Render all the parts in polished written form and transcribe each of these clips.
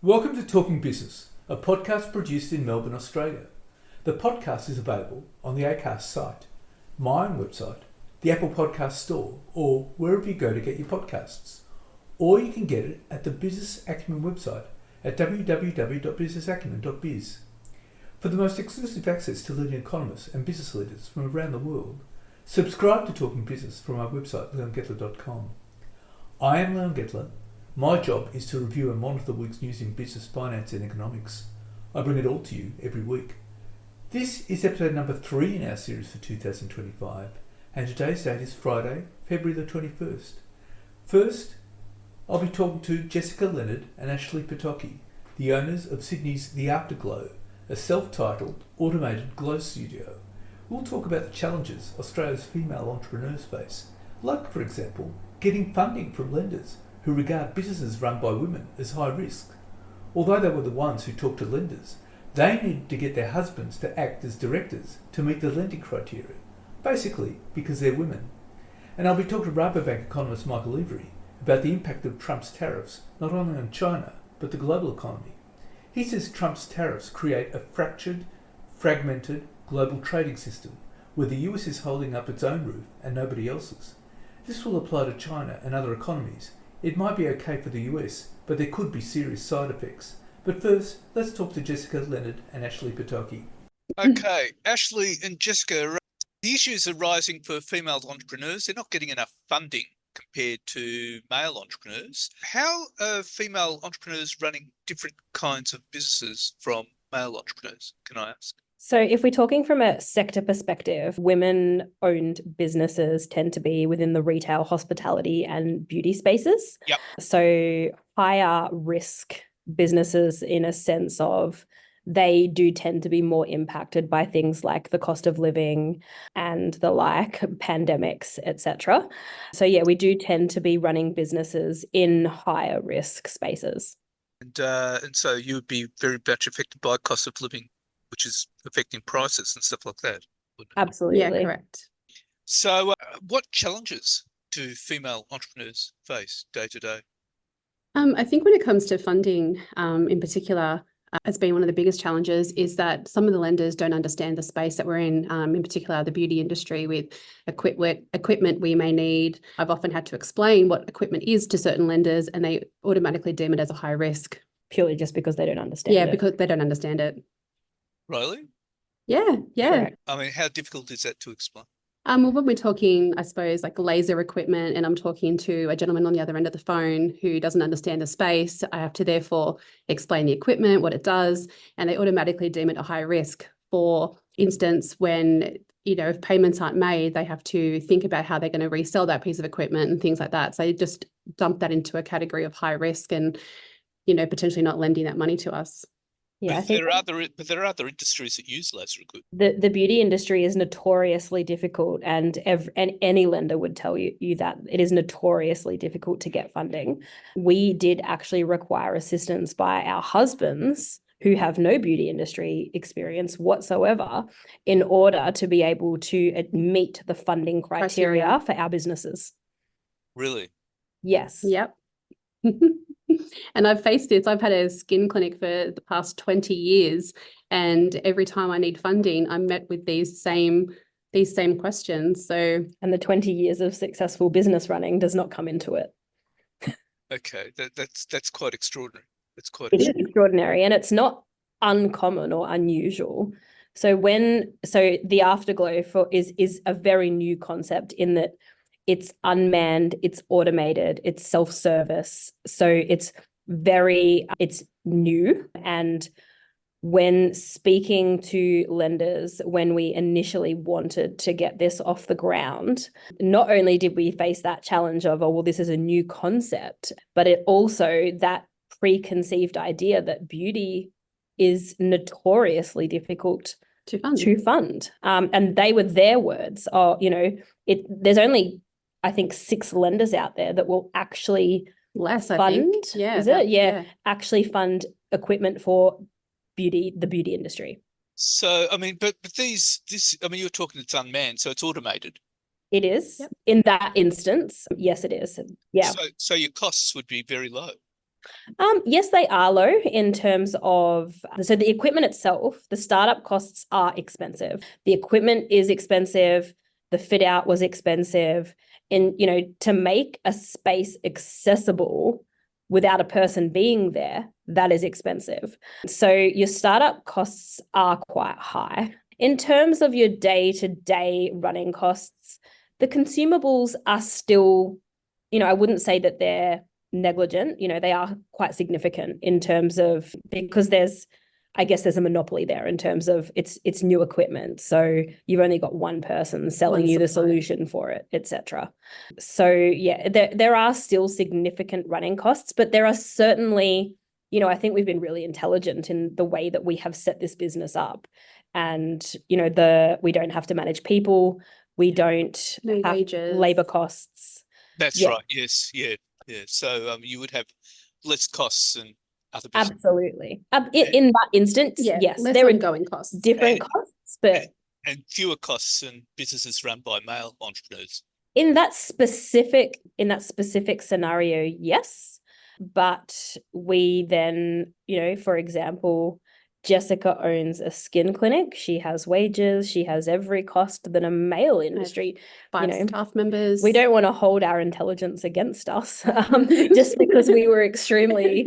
Welcome to Talking Business, a podcast produced in Melbourne, Australia. The podcast is available on the Acast site, my own website, the Apple Podcast Store, or wherever you go to get your podcasts. Or you can get it at the Business Acumen website at www.businessacumen.biz. For the most exclusive access to leading economists and business leaders from around the world, subscribe to Talking Business from our website, leongettler.com. I am Leon Gettler. My job is to review and monitor the week's news in business, finance and economics. I bring it all to you every week. This is episode number 3 in our series for 2025, and today's date is Friday, February the 21st. First, I'll be talking to Jessica Leonard and Ashley Patocki, the owners of Sydney's The Afterglow, a self-titled automated glow studio. We'll talk about the challenges Australia's female entrepreneurs face, like, for example, getting funding from lenders who regard businesses run by women as high risk. Although they were the ones who talked to lenders, they needed to get their husbands to act as directors to meet the lending criteria, basically because they're women. And I'll be talking to Rabobank economist Michael Every about the impact of Trump's tariffs not only on China but the global economy. He says Trump's tariffs create a fractured, fragmented global trading system where the US is holding up its own roof and nobody else's. This will apply to China and other economies. It might be okay for the US, but there could be serious side effects. But first, let's talk to Jessica Leonard and Ashley Patocki. Okay, Ashley and Jessica, the issues are rising for female entrepreneurs. They're not getting enough funding compared to male entrepreneurs. How are female entrepreneurs running different kinds of businesses from male entrepreneurs, can I ask? So if we're talking from a sector perspective, women-owned businesses tend to be within the retail, hospitality and beauty spaces. Yep. So higher risk businesses in a sense of they do tend to be more impacted by things like the cost of living and the like, pandemics, etc. So yeah, we do tend to be running businesses in higher risk spaces. And so you would be very much affected by cost of living, which is affecting prices and stuff like that. Absolutely. Yeah, correct. So what challenges do female entrepreneurs face day to day? I think when it comes to funding, in particular, has been one of the biggest challenges is that some of the lenders don't understand the space that we're in particular the beauty industry with equipment we may need. I've often had to explain what equipment is to certain lenders and they automatically deem it as a high risk. Purely just because they don't understand it. Yeah, because they don't understand it. Really? Yeah. Correct. I mean, how difficult is that to explain? Well, when we're talking, I suppose, like laser equipment, and I'm talking to a gentleman on the other end of the phone who doesn't understand the space, I have to therefore explain the equipment, what it does, and they automatically deem it a high risk. For instance, when, if payments aren't made, they have to think about how they're going to resell that piece of equipment and things like that. So they just dump that into a category of high risk and, potentially not lending that money to us. Yeah, but there are other industries that use laser equipment. The beauty industry is notoriously difficult, and any lender would tell you that it is notoriously difficult to get funding. We did actually require assistance by our husbands who have no beauty industry experience whatsoever in order to be able to meet the funding criteria for our businesses. Really? Yes. Yep. And I've faced this. I've had a skin clinic for the past 20 years. And every time I need funding, I'm met with these same questions. So, and the 20 years of successful business running does not come into it. Okay. That's quite extraordinary. It is extraordinary, and it's not uncommon or unusual. So the Afterglow is a very new concept in that it's unmanned, it's automated, it's self-service. So it's new. And when speaking to lenders, when we initially wanted to get this off the ground, not only did we face that challenge of, this is a new concept, but it also that preconceived idea that beauty is notoriously difficult to fund. And they were their words. There's only, I think, 6 lenders out there that will actually fund. Yeah, is it? Yeah, actually fund equipment for the beauty industry. So, I mean, but you're talking it's unmanned, so it's automated. It is. Yep. In that instance, yes, it is. Yeah. So your costs would be very low. Yes, they are low in terms of, so the equipment itself, the startup costs are expensive. The equipment is expensive. The fit out was expensive. And, to make a space accessible without a person being there, that is expensive. So your startup costs are quite high. In terms of your day-to-day running costs, the consumables are still, I wouldn't say that they're negligent. They are quite significant in terms of, because there's a monopoly there in terms of it's new equipment. So you've only got one person selling you the solution for it, etc. So yeah, there are still significant running costs, but there are certainly, I think we've been really intelligent in the way that we have set this business up. And, we don't have to manage people. We don't No have wages. labor costs. That's Yeah. right. Yes. Yeah. Yeah. So you would have less costs than other businesses. Absolutely. In that instance, yes, less there are ongoing costs. different costs, but And fewer costs than businesses run by male entrepreneurs. in that specific scenario, yes. But we then, for example, Jessica owns a skin clinic. She has wages. She has every cost that a male industry. 5 staff members. We don't want to hold our intelligence against us just because we were extremely,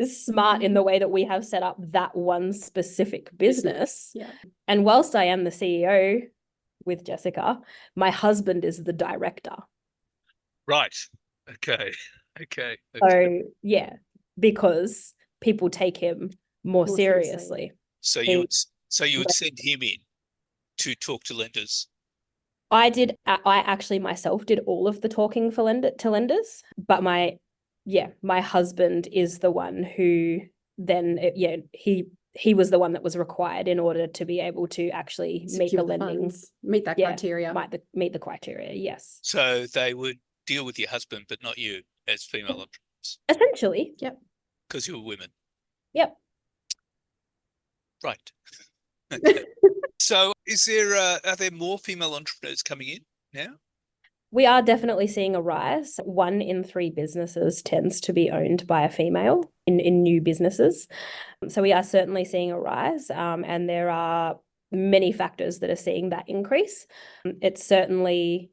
smart in the way that we have set up that one specific business. Yeah. And whilst I am the CEO with Jessica, my husband is the director. Right. Okay. So yeah, because people take him more seriously. So you would send him in to talk to lenders. I actually myself did all of the talking to lenders, but my husband is the one who then, he was the one that was required in order to be able to actually meet the lending, funds, meet that criteria. Meet the criteria, yes. So they would deal with your husband, but not you as female entrepreneurs. Essentially, yep. Because you're women. Yep. Right. Okay. So are there more female entrepreneurs coming in now? We are definitely seeing a rise. 1 in 3 businesses tends to be owned by a female in new businesses. So we are certainly seeing a rise, and there are many factors that are seeing that increase. It certainly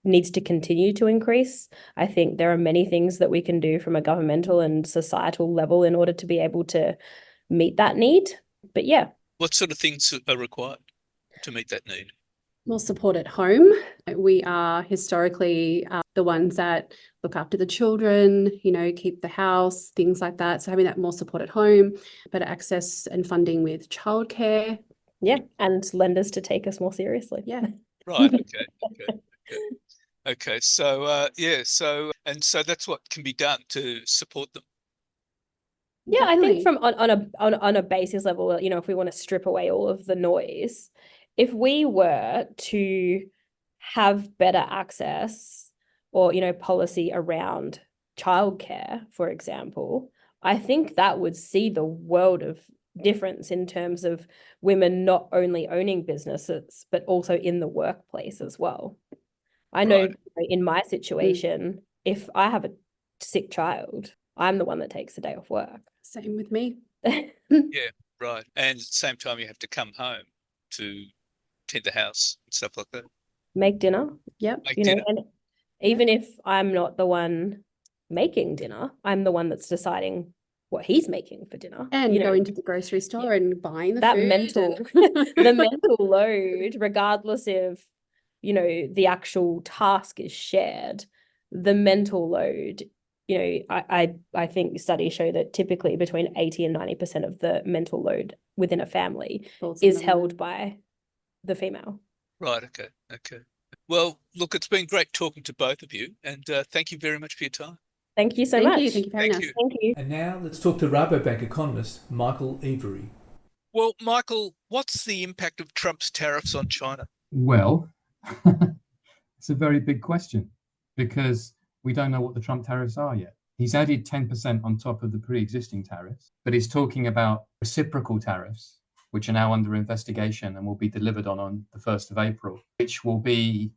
needs to continue to increase. I think there are many things that we can do from a governmental and societal level in order to be able to meet that need. But yeah. What sort of things are required to meet that need? More support at home. We are historically the ones that look after the children, keep the house, things like that. So having that more support at home, better access and funding with childcare. Yeah, and lenders to take us more seriously. Yeah. Right. Okay. So so that's what can be done to support them. Yeah, Definitely. I think from on a basis level, if we want to strip away all of the noise, if we were to have better access or, policy around childcare, for example, I think that would see the world of difference in terms of women not only owning businesses, but also in the workplace as well. I know in my situation, if I have a sick child, I'm the one that takes the day off work. Same with me. Yeah, right. And at the same time, you have to come home to tend the house and stuff like that. Make dinner. Yep. Make dinner. And even if I'm not the one making dinner, I'm the one that's deciding what he's making for dinner. And going to the grocery store and buying the food. The mental load, regardless of, the actual task is shared, the mental load, I think studies show that typically between 80 and 90% of the mental load within a family is held by the female. Right. Okay. Well, look, it's been great talking to both of you, and thank you very much for your time. Thank you so much. Thank you for having us. Thank you. And now let's talk to Rabobank economist Michael Every. Well, Michael, what's the impact of Trump's tariffs on China? Well, it's a very big question because we don't know what the Trump tariffs are yet. He's added 10% on top of the pre-existing tariffs, but he's talking about reciprocal tariffs, which are now under investigation and will be delivered on the 1st of April, which will be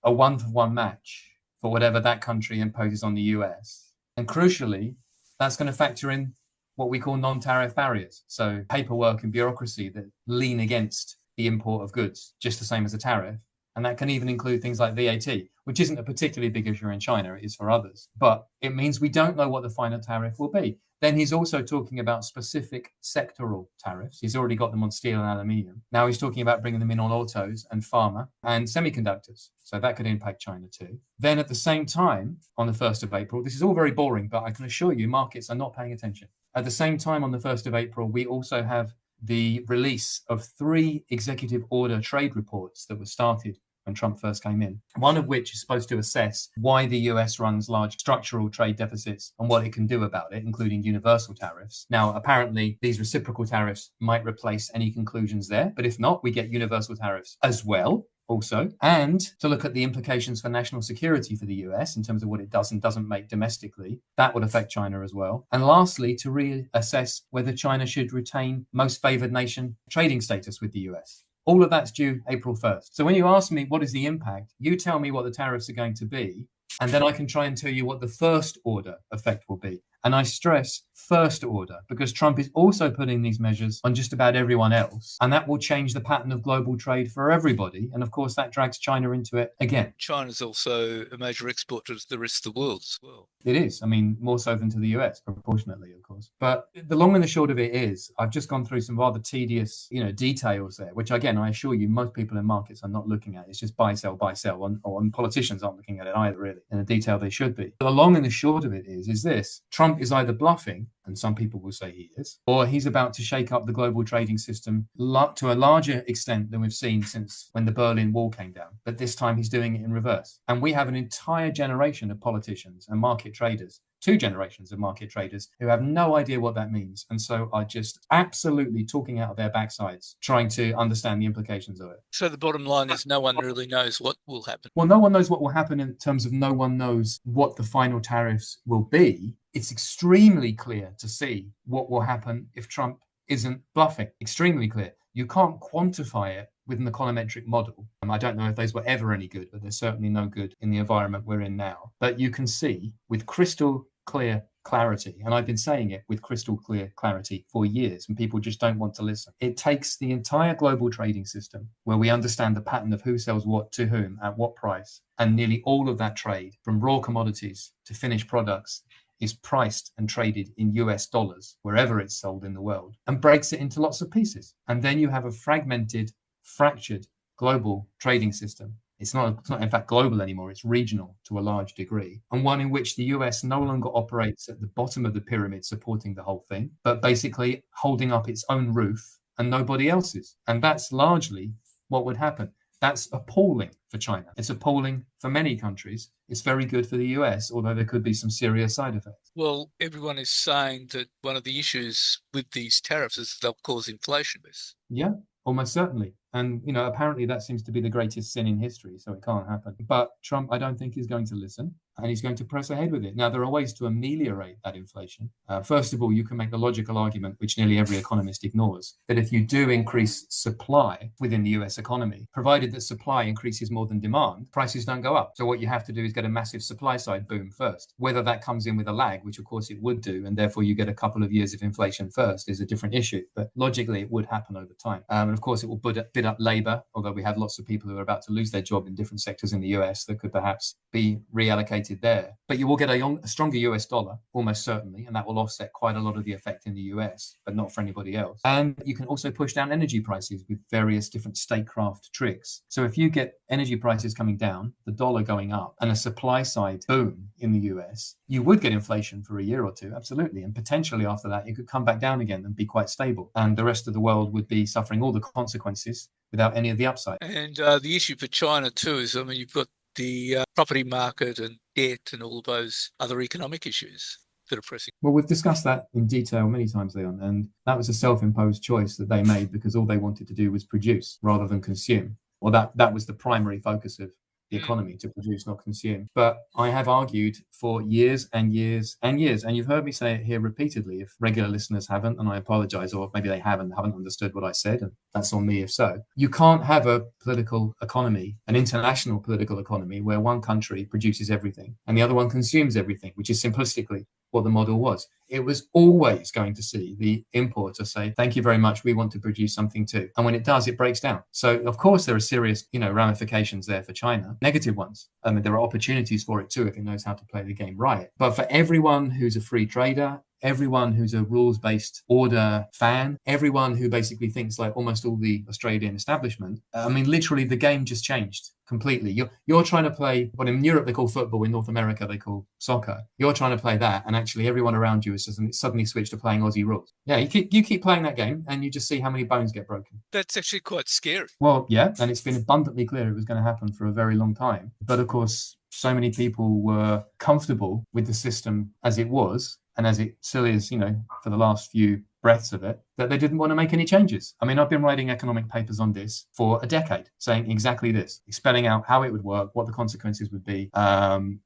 a one-for-one match for whatever that country imposes on the US. And crucially, that's going to factor in what we call non-tariff barriers. So paperwork and bureaucracy that lean against the import of goods, just the same as a tariff. And that can even include things like VAT, which isn't a particularly big issue in China, it is for others. But it means we don't know what the final tariff will be. Then he's also talking about specific sectoral tariffs. He's already got them on steel and aluminium. Now he's talking about bringing them in on autos and pharma and semiconductors. So that could impact China too. Then at the same time, on the 1st of April, this is all very boring, but I can assure you markets are not paying attention. At the same time, on the 1st of April, we also have the release of 3 executive order trade reports that were started when Trump first came in, one of which is supposed to assess why the US runs large structural trade deficits and what it can do about it, including universal tariffs. Now, apparently, these reciprocal tariffs might replace any conclusions there, but if not, we get universal tariffs as well. Also, and to look at the implications for national security for the US in terms of what it does and doesn't make domestically. That would affect China as well. And lastly, to reassess whether China should retain most favored nation trading status with the US. All of that's due April 1st. So when you ask me what is the impact, you tell me what the tariffs are going to be, and then I can try and tell you what the first order effect will be. And I stress first order because Trump is also putting these measures on just about everyone else. And that will change the pattern of global trade for everybody. And of course, that drags China into it again. China's also a major exporter to the rest of the world as well. It is. I mean, more so than to the US, proportionately, of course. But the long and the short of it is, I've just gone through some rather tedious, details there, which again, I assure you, most people in markets are not looking at. It's just buy, sell, and politicians aren't looking at it either, really, in the detail they should be. But the long and the short of it is this: Trump is either bluffing, and some people will say he is, or he's about to shake up the global trading system to a larger extent than we've seen since when the Berlin Wall came down. But this time he's doing it in reverse. And we have an entire generation of politicians and market traders, 2 generations of market traders who have no idea what that means. And so are just absolutely talking out of their backsides, trying to understand the implications of it. So the bottom line is no one really knows what will happen. Well, no one knows what will happen in terms of no one knows what the final tariffs will be. It's extremely clear to see what will happen if Trump isn't bluffing. Extremely clear. You can't quantify it within the econometric model. I don't know if those were ever any good, but they're certainly no good in the environment we're in now. But you can see with crystal clear clarity, and I've been saying it with crystal clear clarity for years, and people just don't want to listen. It takes the entire global trading system where we understand the pattern of who sells what to whom at what price, and nearly all of that trade, from raw commodities to finished products, is priced and traded in US dollars wherever it's sold in the world, and breaks it into lots of pieces. And then you have a fragmented, fractured global trading system. It's not in fact global anymore, it's regional to a large degree, and one in which the US no longer operates at the bottom of the pyramid supporting the whole thing, but basically holding up its own roof and nobody else's. And that's largely what would happen. That's appalling for China. It's appalling for many countries. It's very good for the US, although there could be some serious side effects. Well, everyone is saying that one of the issues with these tariffs is they'll cause inflation. Yeah, almost certainly. And, apparently that seems to be the greatest sin in history, so it can't happen. But Trump, I don't think, is going to listen, and he's going to press ahead with it. Now, there are ways to ameliorate that inflation. First of all, you can make the logical argument, which nearly every economist ignores, that if you do increase supply within the US economy, provided that supply increases more than demand, prices don't go up. So what you have to do is get a massive supply side boom first. Whether that comes in with a lag, which of course it would do, and therefore you get a couple of years of inflation first, is a different issue. But logically, it would happen over time. And of course, it will bid up labor, although we have lots of people who are about to lose their job in different sectors in the US that could perhaps be reallocated there. But you will get a stronger US dollar, almost certainly, and that will offset quite a lot of the effect in the US, but not for anybody else. And you can also push down energy prices with various different statecraft tricks. So if you get energy prices coming down, the dollar going up, and a supply side boom in the US, you would get inflation for a year or two, absolutely. And potentially after that, it could come back down again and be quite stable. And the rest of the world would be suffering all the consequences without any of the upside. And the issue for China too is, you've got the property market and debt and all of those other economic issues that are pressing. Well, we've discussed that in detail many times, Leon, and that was a self-imposed choice that they made because all they wanted to do was produce rather than consume. Well, that was the primary focus of the economy, to produce, not consume. But I have argued for years and years and years, and you've heard me say it here repeatedly. If regular listeners haven't, and I apologize, or maybe they haven't understood what I said, and that's on me if so. You can't have a political economy, an international political economy, where one country produces everything and the other one consumes everything, which is simplistically what the model was. It was always going to see the importer say, thank you very much, we want to produce something too. And when it does, it breaks down. So of course there are serious, ramifications there for China, negative ones. I mean, there are opportunities for it too if it knows how to play the game right. But for everyone who's a free trader, everyone who's a rules-based order fan, everyone who basically thinks like almost all the Australian establishment, I mean, literally the game just changed completely. You're trying to play what in Europe they call football, in North America they call soccer. You're trying to play that, and actually everyone around you is suddenly switched to playing Aussie rules. Yeah, you keep playing that game, and you just see how many bones get broken. That's actually quite scary. Well, yeah, and it's been abundantly clear it was going to happen for a very long time. But of course, so many people were comfortable with the system as it was, and as it still is, for the last few breaths of it, that they didn't want to make any changes. I mean, I've been writing economic papers on this for a decade, saying exactly this, spelling out how it would work, what the consequences would be, and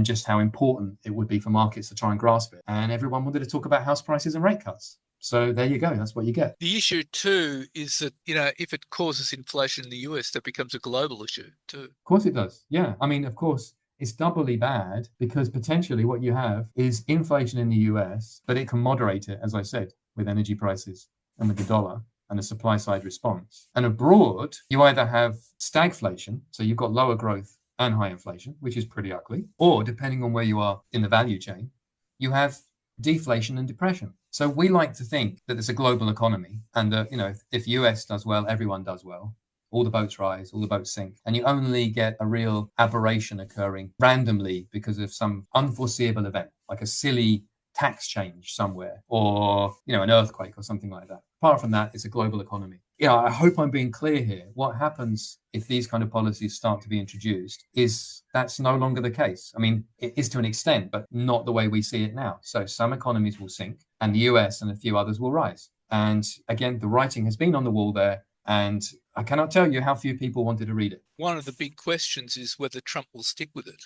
just how important it would be for markets to try and grasp it. And everyone wanted to talk about house prices and rate cuts. So there you go. That's what you get. The issue too is that, if it causes inflation in the US, that becomes a global issue too. Of course it does. Yeah. I mean, of course, it's doubly bad because potentially what you have is inflation in the US, but it can moderate it, as I said, with energy prices and with the dollar and a supply side response. And abroad, you either have stagflation, so you've got lower growth and high inflation, which is pretty ugly, or depending on where you are in the value chain, you have deflation and depression. So we like to think that it's a global economy and that, if US does well, everyone does well. All the boats rise, all the boats sink, and you only get a real aberration occurring randomly because of some unforeseeable event, like a silly tax change somewhere or, an earthquake or something like that. Apart from that, it's a global economy. Yeah, I hope I'm being clear here. What happens if these kind of policies start to be introduced is that's no longer the case. I mean, it is to an extent, but not the way we see it now. So some economies will sink and the US and a few others will rise. And again, the writing has been on the wall there. And I cannot tell you how few people wanted to read it. One of the big questions is whether Trump will stick with it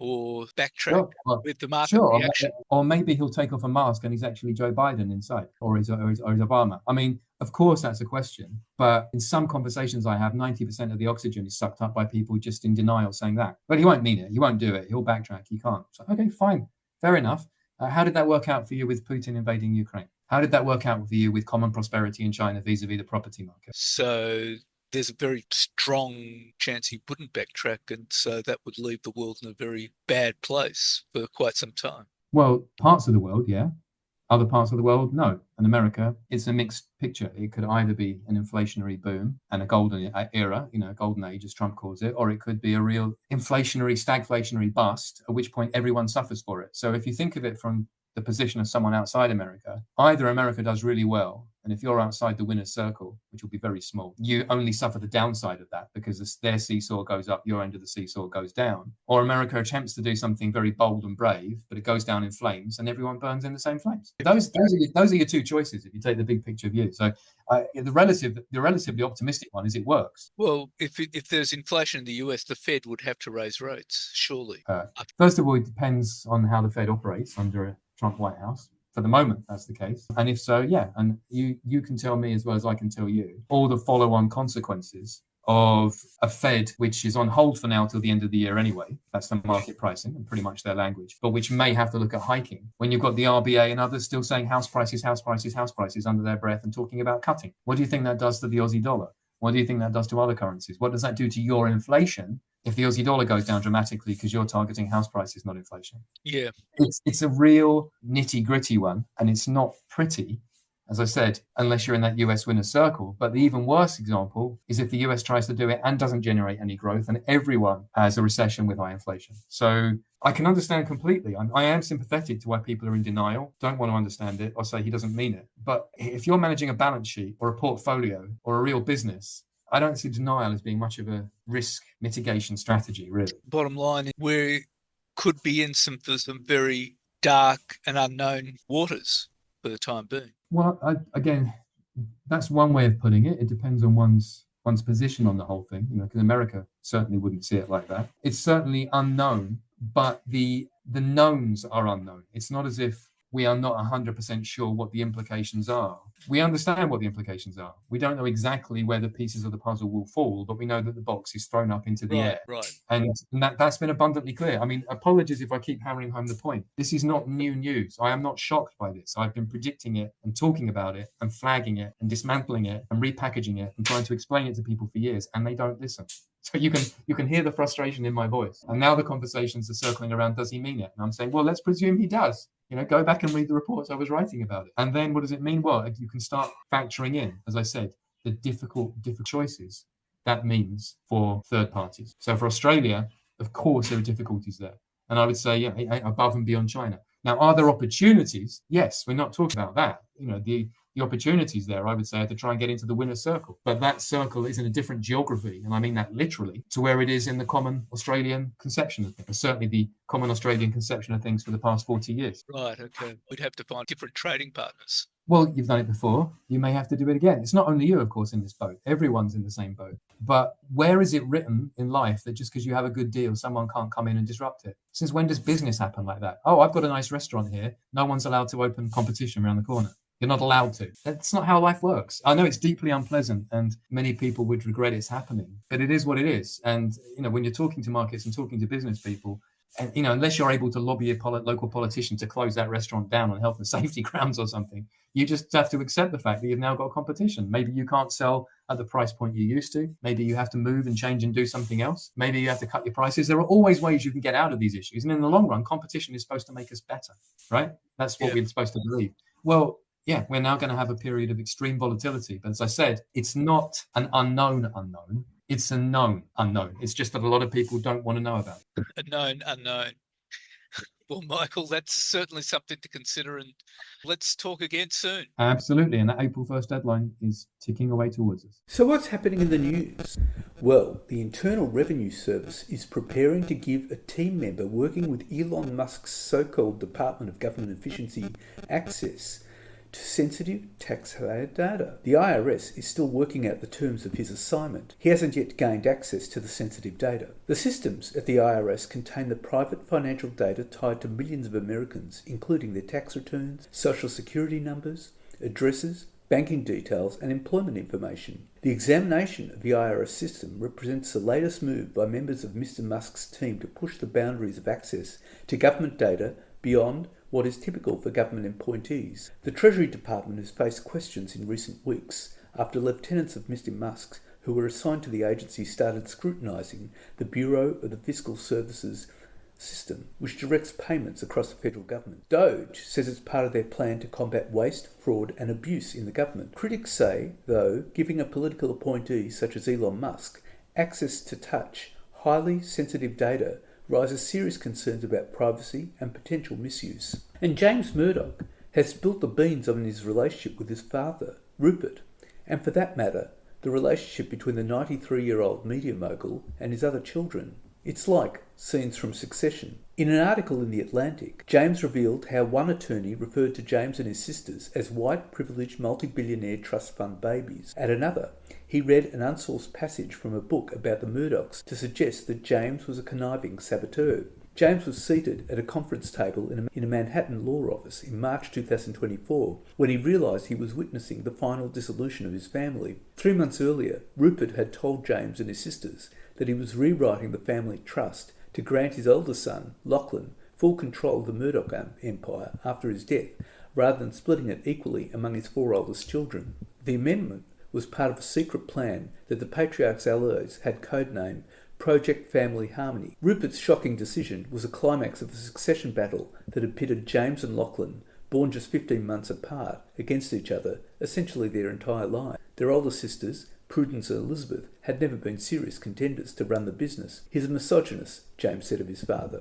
or backtrack with the market reaction. Or maybe he'll take off a mask and he's actually Joe Biden inside, or is Obama. I mean, of course, that's a question. But in some conversations I have, 90% of the oxygen is sucked up by people just in denial saying that. But he won't mean it. He won't do it. He'll backtrack. He can't. So, okay, fine. Fair enough. How did that work out for you with Putin invading Ukraine? How did that work out for you with common prosperity in China vis-a-vis the property market? So there's a very strong chance he wouldn't backtrack, and so that would leave the world in a very bad place for quite some time. Well, parts of the world, yeah. Other parts of the world, no. And America, it's a mixed picture. It could either be an inflationary boom and a golden era, a golden age, as Trump calls it, or it could be a real inflationary, stagflationary bust, at which point everyone suffers for it. So if you think of it from the position of someone outside America, either America does really well, and if you're outside the winner's circle, which will be very small, you only suffer the downside of that because their seesaw goes up, your end of the seesaw goes down. Or America attempts to do something very bold and brave, but it goes down in flames and everyone burns in the same flames. Those are your two choices if you take the big picture view. So the relatively optimistic one is it works. Well, if there's inflation in the US, the Fed would have to raise rates, surely. First of all, it depends on how the Fed operates under a Trump White House. For the moment, that's the case. And if so, yeah. And you can tell me as well as I can tell you all the follow-on consequences of a Fed which is on hold for now till the end of the year anyway. That's the market pricing and pretty much their language, but which may have to look at hiking when you've got the RBA and others still saying house prices under their breath and talking about cutting. What do you think that does to the Aussie dollar? What do you think that does to other currencies? What does that do to your inflation if the Aussie dollar goes down dramatically because you're targeting house prices, not inflation? Yeah. It's a real nitty-gritty one, and it's not pretty, as I said, unless you're in that US winner's circle. But the even worse example is if the US tries to do it and doesn't generate any growth, and everyone has a recession with high inflation. So I can understand completely. I am sympathetic to why people are in denial, don't want to understand it, or say he doesn't mean it. But if you're managing a balance sheet or a portfolio or a real business, I don't see denial as being much of a risk mitigation strategy, really. Bottom line, we could be in some very dark and unknown waters for the time being. Well, again, that's one way of putting it. It depends on one's position on the whole thing, because America certainly wouldn't see it like that. It's certainly unknown, but the knowns are unknown. It's not as if we are not 100% sure what the implications are. We understand what the implications are. We don't know exactly where the pieces of the puzzle will fall, but we know that the box is thrown up into the air. Right. And that's been abundantly clear. I mean, apologies if I keep hammering home the point. This is not new news. I am not shocked by this. I've been predicting it and talking about it and flagging it and dismantling it and repackaging it and trying to explain it to people for years, and they don't listen. So you can hear the frustration in my voice. And now the conversations are circling around, does he mean it? And I'm saying, well, let's presume he does. Go back and read the reports I was writing about it. And then what does it mean? Well, you can start factoring in, as I said, the difficult choices that means for third parties. So for Australia, of course, there are difficulties there. And I would say, above and beyond China. Now, are there opportunities? Yes, we're not talking about that. The opportunities there, I would say, are to try and get into the winner's circle. But that circle is in a different geography, and I mean that literally, to where it is in the common Australian conception of things, certainly the common Australian conception of things for the past 40 years. Right, okay. We'd have to find different trading partners. Well, you've done it before. You may have to do it again. It's not only you, of course, in this boat. Everyone's in the same boat. But where is it written in life that just because you have a good deal, someone can't come in and disrupt it? Since when does business happen like that? Oh, I've got a nice restaurant here. No one's allowed to open competition around the corner. You're not allowed to. That's not how life works. I know it's deeply unpleasant and many people would regret it's happening, but it is what it is. And, when you're talking to markets and talking to business people, and, unless you're able to lobby a local politician to close that restaurant down on health and safety grounds or something, you just have to accept the fact that you've now got competition. Maybe you can't sell at the price point you used to. Maybe you have to move and change and do something else. Maybe you have to cut your prices. There are always ways you can get out of these issues. And in the long run, competition is supposed to make us better, right? That's what we're supposed to believe. Well, yeah, we're now going to have a period of extreme volatility. But as I said, it's not an unknown unknown. It's a known unknown. It's just that a lot of people don't want to know about it. A known unknown. Well, Michael, that's certainly something to consider, and let's talk again soon. Absolutely, and that April 1st deadline is ticking away towards us. So what's happening in the news? Well, the Internal Revenue Service is preparing to give a team member working with Elon Musk's so-called Department of Government Efficiency access to sensitive taxpayer data. The IRS is still working out the terms of his assignment. He hasn't yet gained access to the sensitive data. The systems at the IRS contain the private financial data tied to millions of Americans, including their tax returns, social security numbers, addresses, banking details, and employment information. The examination of the IRS system represents the latest move by members of Mr. Musk's team to push the boundaries of access to government data beyond what is typical for government appointees. The Treasury Department has faced questions in recent weeks after lieutenants of Mr. Musk who were assigned to the agency started scrutinising the Bureau of the Fiscal Services system, which directs payments across the federal government. DOGE says it's part of their plan to combat waste, fraud and abuse in the government. Critics say, though, giving a political appointee such as Elon Musk access to touch highly sensitive data raises serious concerns about privacy and potential misuse. And James Murdoch has spilled the beans on his relationship with his father, Rupert, and for that matter, the relationship between the 93-year-old media mogul and his other children. It's like scenes from Succession. In an article in The Atlantic, James revealed how one attorney referred to James and his sisters as white privileged multi-billionaire trust fund babies. At another, he read an unsourced passage from a book about the Murdochs to suggest that James was a conniving saboteur. James was seated at a conference table in a Manhattan law office in March 2024 when he realised he was witnessing the final dissolution of his family. 3 months earlier, Rupert had told James and his sisters that he was rewriting the family trust to grant his older son, Lachlan, full control of the Murdoch empire after his death, rather than splitting it equally among his 4 oldest children. The amendment was part of a secret plan that the patriarch's allies had codenamed Project Family Harmony. Rupert's shocking decision was a climax of a succession battle that had pitted James and Lachlan, born just 15 months apart, against each other essentially their entire lives. Their older sisters, Prudence and Elizabeth, had never been serious contenders to run the business. He's a misogynist, James said of his father.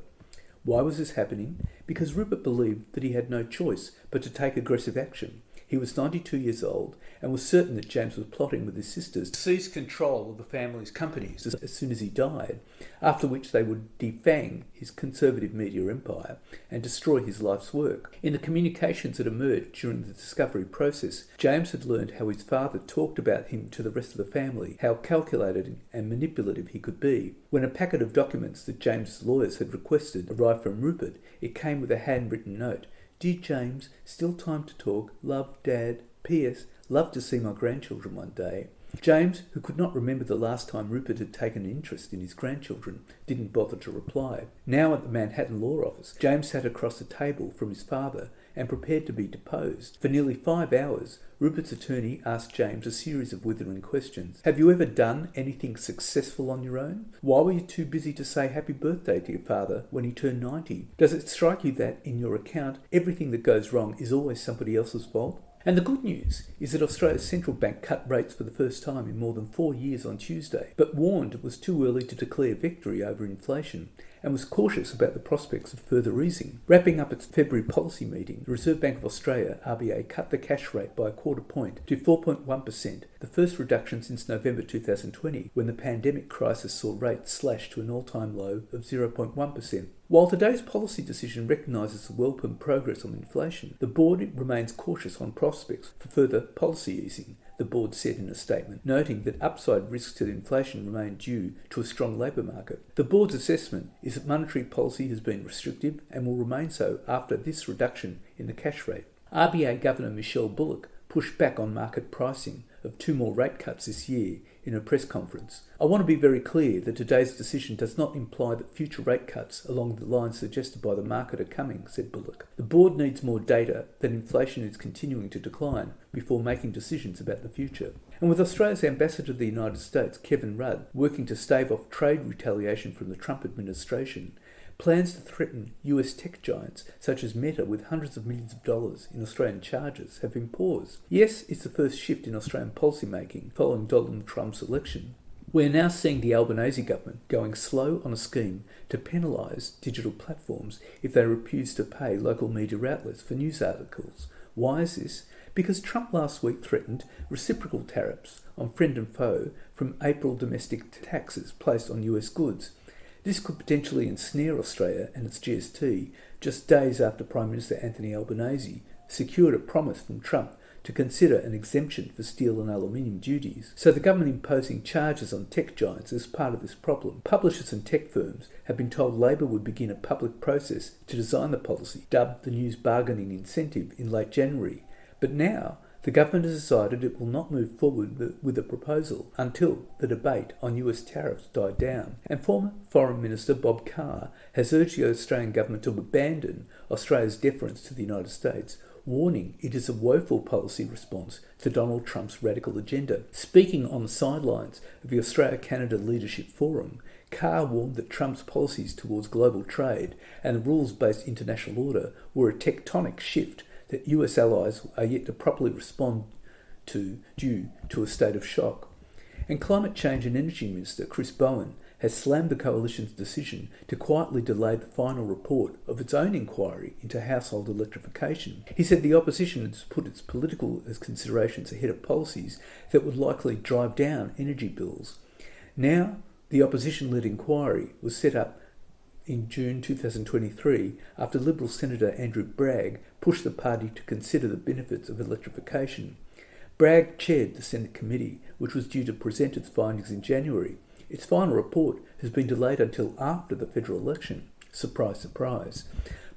Why was this happening? Because Rupert believed that he had no choice but to take aggressive action. He was 92 years old and was certain that James was plotting with his sisters to seize control of the family's companies as soon as he died, after which they would defang his conservative media empire and destroy his life's work. In the communications that emerged during the discovery process, James had learned how his father talked about him to the rest of the family, how calculated and manipulative he could be. When a packet of documents that James's lawyers had requested arrived from Rupert, it came with a handwritten note. Dear James, still time to talk. Love, Dad. P.S. Love to see my grandchildren one day. James, who could not remember the last time Rupert had taken an interest in his grandchildren, didn't bother to reply. Now at the Manhattan Law Office, James sat across the table from his father and prepared to be deposed. For nearly 5 hours, Rupert's attorney asked James a series of withering questions. Have you ever done anything successful on your own? Why were you too busy to say happy birthday to your father when he turned 90? Does it strike you that, in your account, everything that goes wrong is always somebody else's fault? And the good news is that Australia's central bank cut rates for the first time in more than 4 years on Tuesday, but warned it was too early to declare victory over inflation and was cautious about the prospects of further easing. Wrapping up its February policy meeting, the Reserve Bank of Australia, RBA, cut the cash rate by a quarter point to 4.1%, the first reduction since November 2020, when the pandemic crisis saw rates slashed to an all-time low of 0.1%. While today's policy decision recognises the welcome progress on inflation, the board remains cautious on prospects for further policy easing, the board said in a statement, noting that upside risks to inflation remain due to a strong labour market. The board's assessment is that monetary policy has been restrictive and will remain so after this reduction in the cash rate. RBA Governor Michelle Bullock pushed back on market pricing of 2 more rate cuts this year in a press conference. I want to be very clear that today's decision does not imply that future rate cuts along the lines suggested by the market are coming, said Bullock. The board needs more data that inflation is continuing to decline before making decisions about the future. And with Australia's ambassador to the United States, Kevin Rudd, working to stave off trade retaliation from the Trump administration, plans to threaten US tech giants such as Meta with hundreds of millions of dollars in Australian charges have been paused. Yes, it's the first shift in Australian policymaking following Donald Trump's election. We're now seeing the Albanese government going slow on a scheme to penalise digital platforms if they refuse to pay local media outlets for news articles. Why is this? Because Trump last week threatened reciprocal tariffs on friend and foe from April domestic taxes placed on US goods. This could potentially ensnare Australia and its GST just days after Prime Minister Anthony Albanese secured a promise from Trump to consider an exemption for steel and aluminium duties. So the government imposing charges on tech giants is part of this problem. Publishers and tech firms have been told Labor would begin a public process to design the policy, dubbed the News Bargaining Incentive, in late January. But now, the government has decided it will not move forward with the proposal until the debate on US tariffs died down. And former Foreign Minister Bob Carr has urged the Australian government to abandon Australia's deference to the United States, warning it is a woeful policy response to Donald Trump's radical agenda. Speaking on the sidelines of the Australia-Canada Leadership Forum, Carr warned that Trump's policies towards global trade and the rules-based international order were a tectonic shift that US allies are yet to properly respond to due to a state of shock. And Climate Change and Energy Minister Chris Bowen has slammed the Coalition's decision to quietly delay the final report of its own inquiry into household electrification. He said the opposition has put its political considerations ahead of policies that would likely drive down energy bills. Now, the opposition-led inquiry was set up in June 2023 after Liberal Senator Andrew Bragg pushed the party to consider the benefits of electrification. Bragg chaired the Senate committee, which was due to present its findings in January. Its final report has been delayed until after the federal election. Surprise, surprise.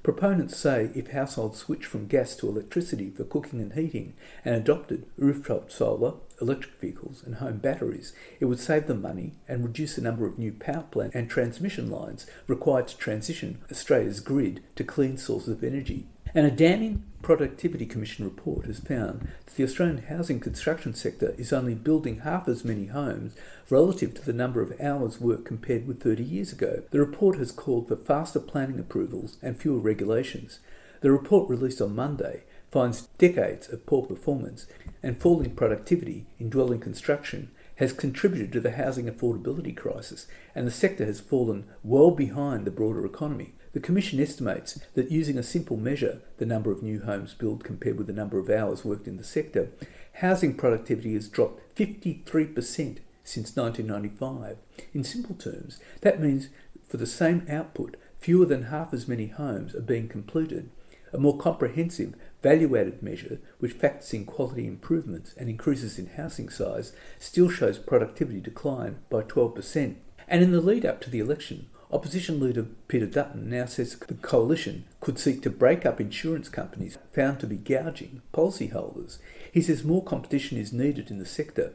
Proponents say if households switch from gas to electricity for cooking and heating and adopted rooftop solar, electric vehicles and home batteries, it would save them money and reduce the number of new power plants and transmission lines required to transition Australia's grid to clean sources of energy. And a damning Productivity Commission report has found that the Australian housing construction sector is only building half as many homes relative to the number of hours worked compared with 30 years ago. The report has called for faster planning approvals and fewer regulations. The report, released on Monday, finds decades of poor performance and falling productivity in dwelling construction has contributed to the housing affordability crisis, and the sector has fallen well behind the broader economy. The Commission estimates that using a simple measure, the number of new homes built compared with the number of hours worked in the sector, housing productivity has dropped 53% since 1995. In simple terms, that means for the same output, fewer than half as many homes are being completed. A more comprehensive, value-added measure, which factors in quality improvements and increases in housing size, still shows productivity decline by 12%. And in the lead-up to the election, Opposition leader Peter Dutton now says the coalition could seek to break up insurance companies found to be gouging policyholders. He says more competition is needed in the sector.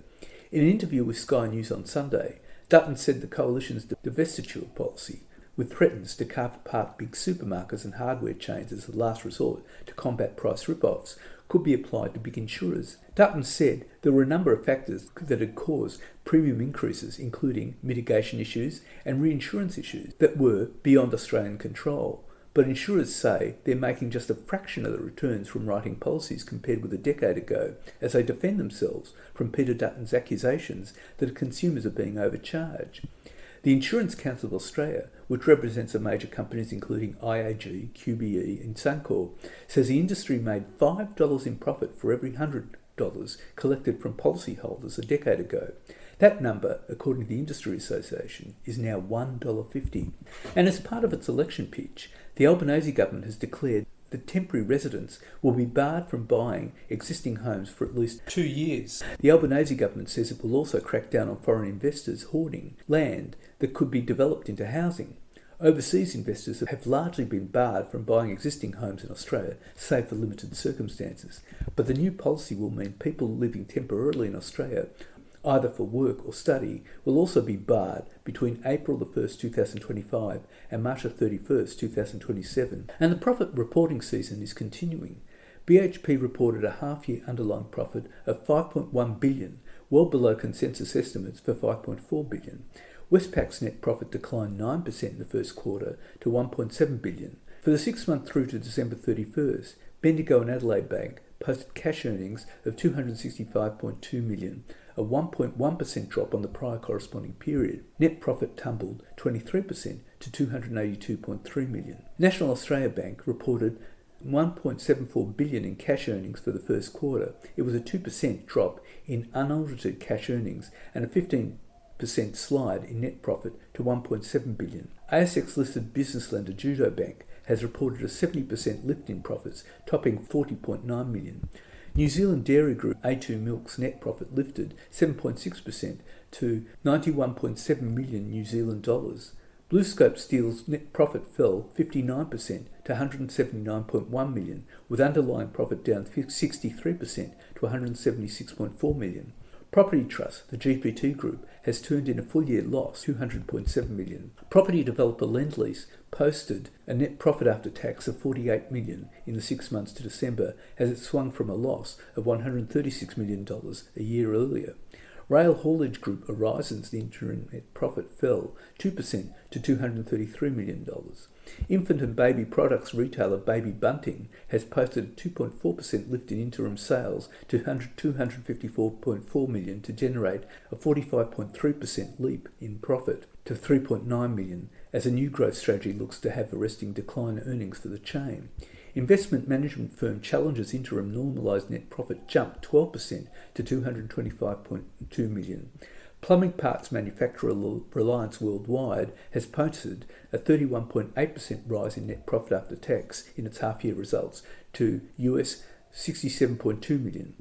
In an interview with Sky News on Sunday, Dutton said the coalition's divestiture policy, which threatens to carve apart big supermarkets and hardware chains as a last resort to combat price rip-offs, could be applied to big insurers. Dutton said there were a number of factors that had caused premium increases, including mitigation issues and reinsurance issues that were beyond Australian control. But insurers say they're making just a fraction of the returns from writing policies compared with a decade ago, as they defend themselves from Peter Dutton's accusations that consumers are being overcharged. The Insurance Council of Australia, which represents the major companies including IAG, QBE and Suncorp, says the industry made $5 in profit for every $100 collected from policyholders a decade ago. That number, according to the Industry Association, is now $1.50. And as part of its election pitch, the Albanese government has declared that temporary residents will be barred from buying existing homes for at least 2 years. The Albanese government says it will also crack down on foreign investors hoarding land that could be developed into housing. Overseas investors have largely been barred from buying existing homes in Australia, save for limited circumstances. But the new policy will mean people living temporarily in Australia, either for work or study, will also be barred between April the 1st, 2025 and March the 31st, 2027. And the profit reporting season is continuing. BHP reported a half-year underlying profit of $5.1 billion, well below consensus estimates for $5.4 billion. Westpac's net profit declined 9% in the first quarter to $1.7 billion. For the 6 months through to December 31st, Bendigo and Adelaide Bank posted cash earnings of $265.2 million, a 1.1% drop on the prior corresponding period. Net profit tumbled 23% to $282.3 million. National Australia Bank reported $1.74 billion in cash earnings for the first quarter. It was a 2% drop in unaudited cash earnings and a 15% slide in net profit to $1.7 billion. ASX-listed business lender Judo Bank has reported a 70% lift in profits, topping $40.9 million. New Zealand Dairy Group A2 Milk's net profit lifted 7.6% to 91.7 million New Zealand dollars. BlueScope Steel's net profit fell 59% to 179.1 million, with underlying profit down 63% to 176.4 million. Property Trust, the GPT Group, has turned in a full-year loss, $200.7 million. Property developer Lendlease posted a net profit after tax of $48 million in the 6 months to December, as it swung from a loss of $136 million a year earlier. Rail haulage group Horizon's interim net profit fell 2% to $233 million. Infant and baby products retailer Baby Bunting has posted a 2.4% lift in interim sales to $254.4 million to generate a 45.3% leap in profit to $3.9 million, as a new growth strategy looks to have arresting decline earnings for the chain. Investment management firm Challenger's interim normalised net profit jumped 12% to $225.2 million. Plumbing parts manufacturer Reliance Worldwide has posted a 31.8% rise in net profit after tax in its half-year results to US $67.2 million.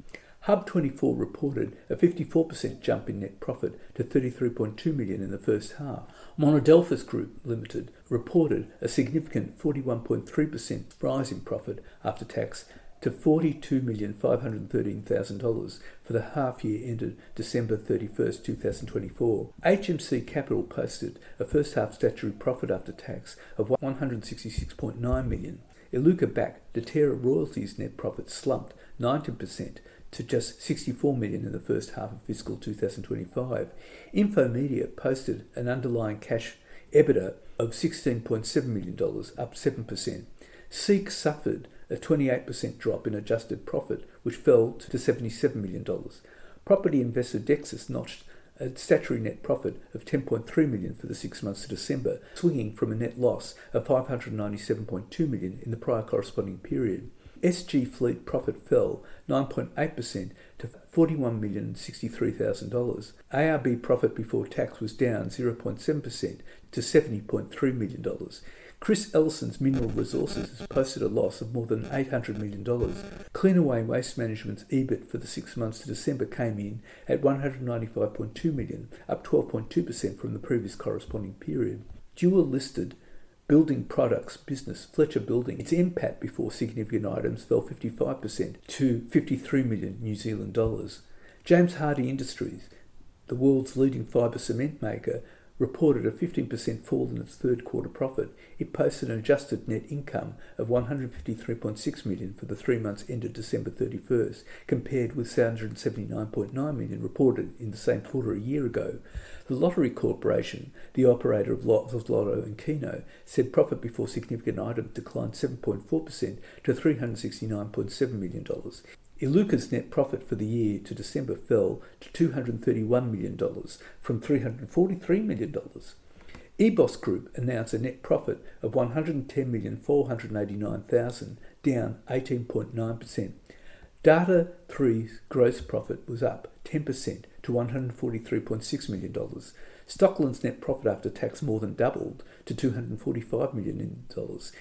Hub24 reported a 54% jump in net profit to $33.2 million in the first half. Monadelphous Group Limited reported a significant 41.3% rise in profit after tax to $42,513,000 for the half year ended December 31st, 2024. HMC Capital posted a first half statutory profit after tax of $166.9 million. Iluka-backed Deterra Royalties net profit slumped 19% to just $64 million in the first half of fiscal 2025. Infomedia posted an underlying cash EBITDA of $16.7 million, up 7%. Seek suffered a 28% drop in adjusted profit, which fell to $77 million. Property investor Dexus notched a statutory net profit of $10.3 million for the 6 months to December, swinging from a net loss of $597.2 million in the prior corresponding period. SG Fleet profit fell 9.8% to $41,063,000. ARB profit before tax was down 0.7% to $70.3 million. Chris Ellison's Mineral Resources has posted a loss of more than $800 million. Cleanaway Waste Management's EBIT for the 6 months to December came in at $195.2 million, up 12.2% from the previous corresponding period. dual-listed building products business Fletcher Building. Its NPAT before significant items fell 55% to 53 million New Zealand dollars. James Hardie Industries, the world's leading fibre cement maker, reported a 15% fall in its third quarter profit. It posted an adjusted net income of 153.6 million for the 3 months ended December 31st, compared with 779.9 million reported in the same quarter a year ago. The Lottery Corporation, the operator of Lotto and Keno, said profit before significant items declined 7.4% to $369.7 million. Iluka's net profit for the year to December fell to $231 million from $343 million. EBOS Group announced a net profit of $110,489,000, down 18.9%. Data 3's gross profit was up 10% to $143.6 million. Stockland's net profit after tax more than doubled to $245 million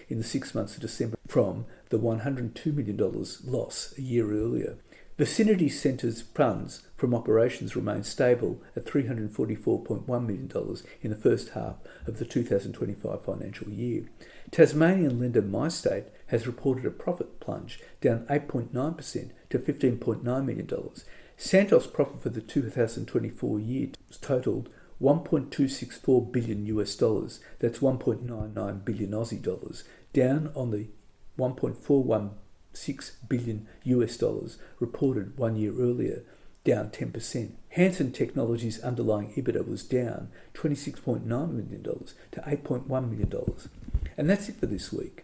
in the 6 months of December from the $102 million loss a year earlier. Vicinity Centres funds from operations remained stable at $344.1 million in the first half of the 2025 financial year. Tasmanian lender MyState has reported a profit plunge, down 8.9% to $15.9 million. Santos' profit for the 2024 year totaled $1.264 billion US dollars, that's 1.99 billion Aussie dollars, down on the 1.416 billion US dollars reported 1 year earlier, down 10%. Hansen Technologies' underlying EBITDA was down $26.9 million to $8.1 million. And that's it for this week.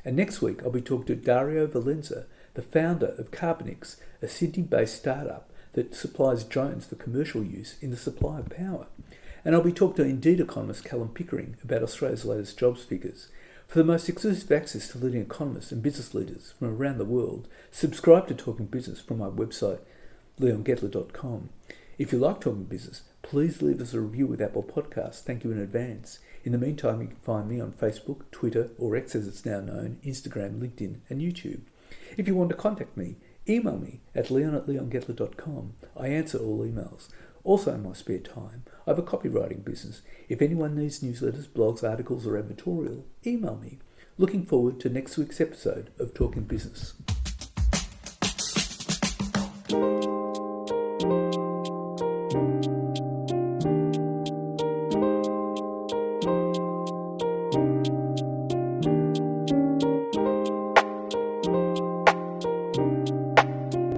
And next week I'll be talking to Dario Valenza, the founder of Carbonix, a Sydney-based startup that supplies drones for commercial use in the supply of power. And I'll be talking to Indeed economist Callum Pickering about Australia's latest jobs figures. For the most exclusive access to leading economists and business leaders from around the world, subscribe to Talking Business from my website, leongettler.com. If you like Talking Business, please leave us a review with Apple Podcasts. Thank you in advance. In the meantime, you can find me on Facebook, Twitter, or X as it's now known, Instagram, LinkedIn, and YouTube. If you want to contact me, email me at leon@leongettler.com. I answer all emails. Also in my spare time, I have a copywriting business. If anyone needs newsletters, blogs, articles, or editorial, email me. Looking forward to next week's episode of Talking Business.